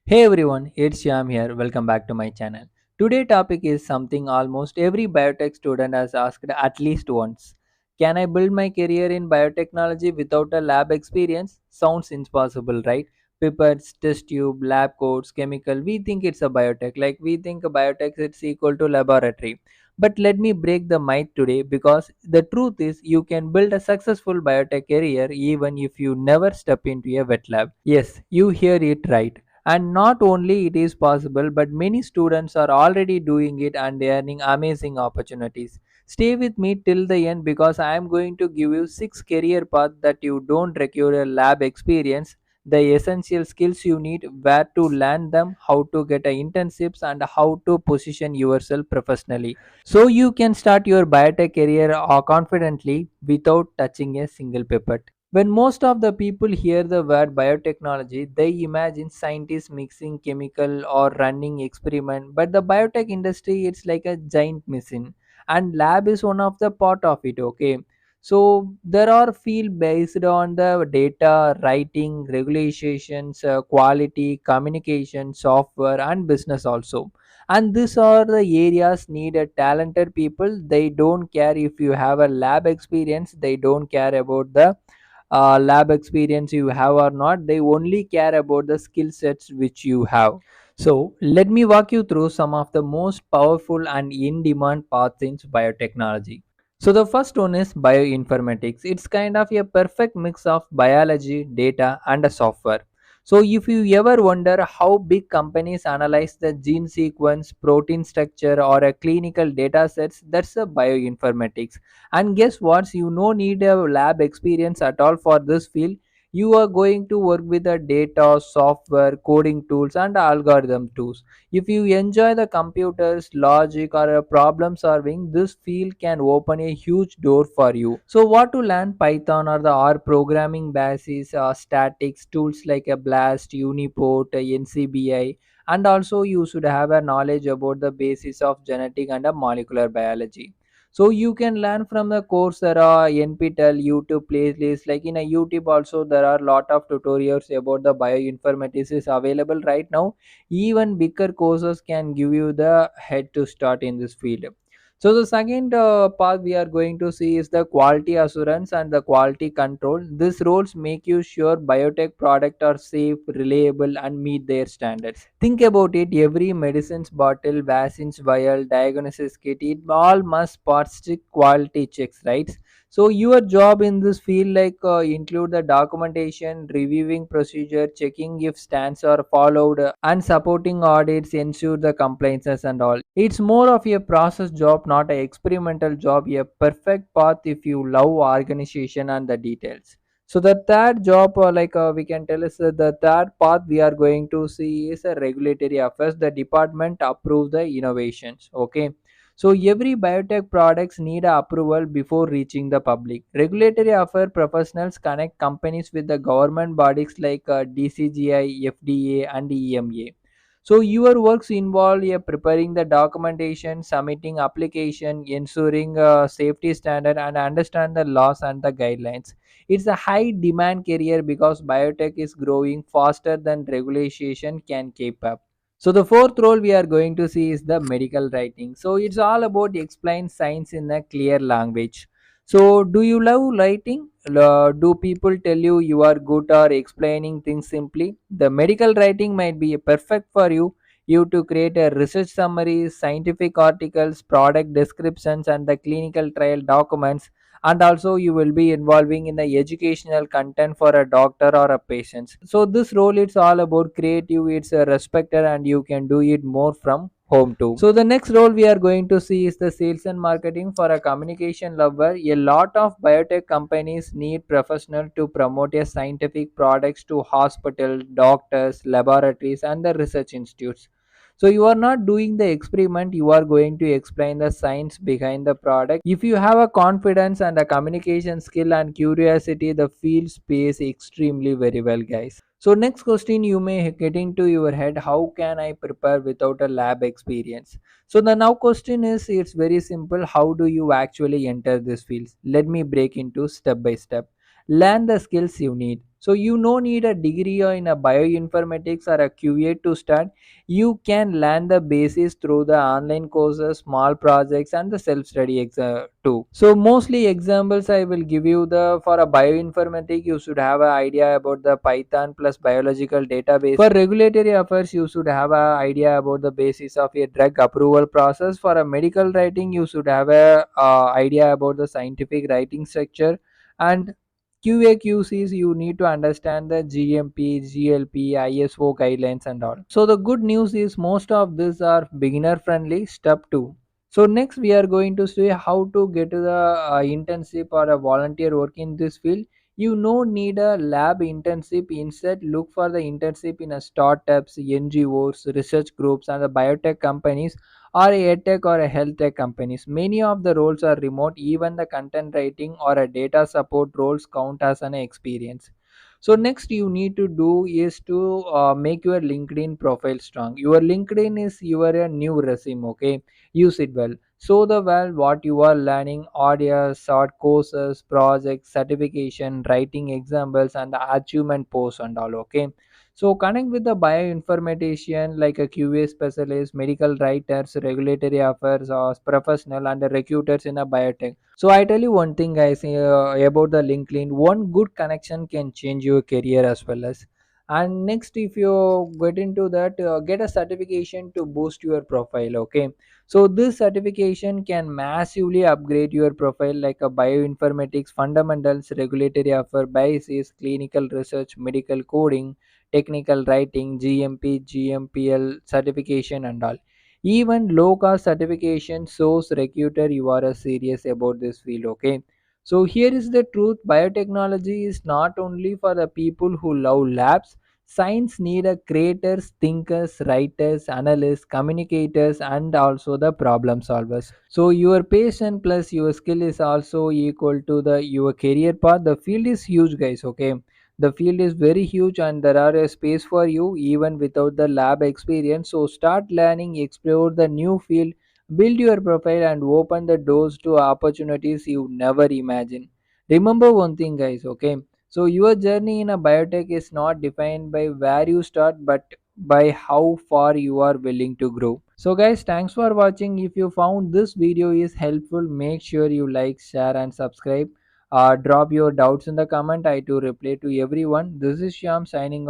Hey everyone, it's Shyam here. Welcome back to my channel. Today topic is something almost every biotech student has asked at least once. Can I build my career in biotechnology without a lab experience? Sounds impossible, right? Pipettes, test tube, lab coats, chemical. We think it's a biotech. Like we think a biotech is equal to laboratory. But let me break the myth today because the truth is you can build a successful biotech career even if you never step into a wet lab. Yes, you hear it right, and not only it is possible but many students are already doing it and earning amazing opportunities. Stay with me till the end because I am going to give you 6 career paths that you don't require a lab experience, the essential skills you need, where to land them, how to get a internships, and how to position yourself professionally so you can start your biotech career confidently without touching a single pipette. When most of the people hear the word biotechnology, they imagine scientists mixing chemical or running experiment. But the biotech industry, it's like a giant machine, and lab is one of the part of it. Okay, so there are field based on the data, writing, regulations, quality, communication, software, and business also. And these are the areas need a talented people. They don't care if you have a lab experience. They don't care about the lab experience you have or not. They only care about the skill sets which you have. So let me walk you through some of the most powerful and in demand paths in biotechnology. So the first one is bioinformatics. It's kind of a perfect mix of biology, data, and a software. So if you ever wonder how big companies analyze the gene sequence, protein structure, or a clinical data sets, that's a bioinformatics. And guess what? You no need a lab experience at all for this field. You are going to work with the data, software, coding tools, and algorithm tools. If you enjoy the computers, logic, or a problem solving, this field can open a huge door for you. So, what to learn Python or the R programming basis, statics, tools like a Blast, Uniport, NCBI, and also you should have a knowledge about the basis of genetic and molecular biology. So you can learn from the Coursera, NPTEL, YouTube playlists. Like in a YouTube also there are lot of tutorials about the bioinformatics is available right now. Even bigger courses can give you the head to start in this field. So the second path we are going to see is the quality assurance and the quality control. These roles make you sure biotech product are safe, reliable, and meet their standards. Think about it, every medicines bottle, vaccines vial, diagnosis kit, it all must pass strict quality checks, right? So your job in this field include the documentation, reviewing procedure, checking if stands are followed, and supporting audits, ensure the compliances and all. It's more of a process job, not a experimental job. A perfect path if you love organization and the details. So the third job, we can tell is the third path we are going to see is a regulatory affairs. The department approve the innovations. Okay, so every biotech products need a approval before reaching the public. Regulatory affair professionals connect companies with the government bodies like DCGI, FDA, and EMA. So your works involve preparing the documentation, submitting application, ensuring safety standard, and understand the laws and the guidelines. It's a high demand career because biotech is growing faster than regulation can keep up. So the fourth role we are going to see is the medical writing. So it's all about explain science in a clear language. So do you love writing? Do people tell you you are good or explaining things simply? The medical writing might be perfect for you. You to create a research summaries, scientific articles, product descriptions, and the clinical trial documents. And also you will be involving in the educational content for a doctor or a patient. So this role it's all about creative, it's a respected, and you can do it more from home too. So the next role we are going to see is the sales and marketing for a communication lover. A lot of biotech companies need professional to promote a scientific products to hospital, doctors, laboratories, and the research institutes. So you are not doing the experiment, you are going to explain the science behind the product. If you have a confidence and a communication skill and curiosity, the field space extremely very well, guys. So next question you may get into your head, how can I prepare without a lab experience? So the now question is, it's very simple, how do you actually enter this field? Let me break into step by step. Learn the skills you need. So you no need a degree or in a bioinformatics or a QA to start. You can learn the basis through the online courses, small projects, and the self-study too. So mostly examples I will give you. The for a bioinformatics, you should have an idea about the Python plus biological database. For regulatory affairs, you should have an idea about the basis of a drug approval process. For a medical writing, you should have a idea about the scientific writing structure. And QA/QCs, you need to understand the GMP, GLP, ISO guidelines and all. So the good news is most of these are beginner friendly. Step 2. So next we are going to see how to get to the internship or a volunteer work in this field. You no need a lab internship. Instead, look for the internship in a startups, NGOs, research groups, and the biotech companies, or a tech or a health tech companies. Many of the roles are remote. Even the content writing or a data support roles count as an experience. So next you need to do is to make your LinkedIn profile strong. Your LinkedIn is your new resume. Okay, use it well. Show the well what you are learning, audio, short courses, projects, certification, writing examples, and the achievement posts and all. Okay, so connect with the bioinformatician like a QA specialist, medical writers, regulatory affairs, or professional and the recruiters in a biotech. So I tell you one thing, guys, about the LinkedIn. One good connection can change your career as well as. And next, if you get into that, get a certification to boost your profile. Okay, so this certification can massively upgrade your profile like a bioinformatics fundamentals, regulatory affairs, biases, clinical research, medical coding, technical writing, GMP, GMPL certification and all. Even low cost certification shows recruiter you are serious about this field. Okay, so here is the truth. Biotechnology is not only for the people who love labs. Science need a creators, thinkers, writers, analysts, communicators, and also the problem solvers. So your passion plus your skill is also equal to the your career path. The field is huge, guys. Okay, the field is very huge and there are a space for you even without the lab experience. So start learning, explore the new field, build your profile, and open the doors to opportunities you never imagined. Remember one thing, guys. Okay, so your journey in a biotech is not defined by where you start but by how far you are willing to grow. So guys, thanks for watching. If you found this video is helpful, make sure you like, share, and subscribe. Drop your doubts in the comment. I to reply to everyone. This is Shyam signing off.